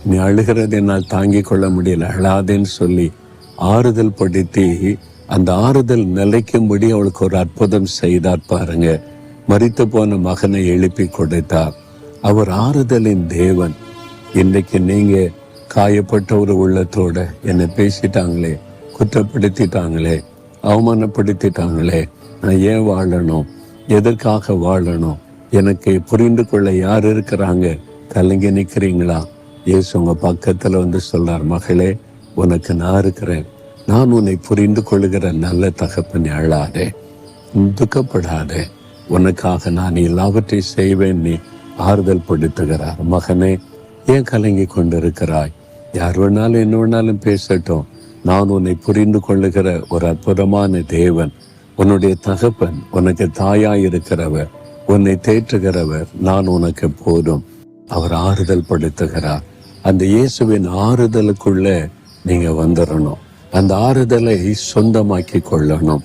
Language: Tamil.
நீ அழுகிறது என்னால் தாங்கிக் கொள்ள முடியல, அழாதேன்னு சொல்லி ஆறுதல் படுத்தி அந்த ஆறுதல் நிலைக்கும்படி அவளுக்கு ஒரு அற்புதம் செய்தார் பாருங்க. மரித்து போன மகனை எழுப்பி கொடுத்தார். அவர் ஆறுதலின் தேவன். இன்னைக்கு நீங்க காயப்பட்ட ஒரு உள்ளத்தோட என்னை பேசிட்டாங்களே, குற்றப்படுத்திட்டாங்களே, அவமானப்படுத்திட்டாங்களே, நான் ஏன் வாழணும், எதற்காக வாழணும், எனக்கு புரிந்து கொள்ள யார் இருக்கிறாங்க, கலங்கி நிற்கிறீங்களா? இயேசு உங்க பக்கத்துல வந்து சொல்றார், மகளே உனக்கு நான் இருக்கிறேன், நான் உன்னை புரிந்து கொள்ளுகிற நல்ல தகப்பன், அழாதே, துக்கப்படாதே, உனக்காக நான் எல்லாவற்றையும் செய்வேன், நீ ஆறுதல் படுத்துகிறார். மகனே ஏன் கலங்கி கொண்டிருக்கிறாய்? யார் வேணாலும் என்ன வேணாலும் பேசட்டும், நான் உன்னை புரிந்து கொள்ளுகிற ஒரு அற்புதமான தேவன், உன்னுடைய தகப்பன், உனக்கு தாயாயிருக்கிறவர், உன்னை தேற்றுகிறவர், நான் உனக்கு போதும். அவர் ஆறுதல் படுத்துகிறார். அந்த இயேசுவின் ஆறுதலுக்குள்ள நீங்க வந்துடணும். அந்த ஆறுதலை சொந்தமாக்கி கொள்ளணும்.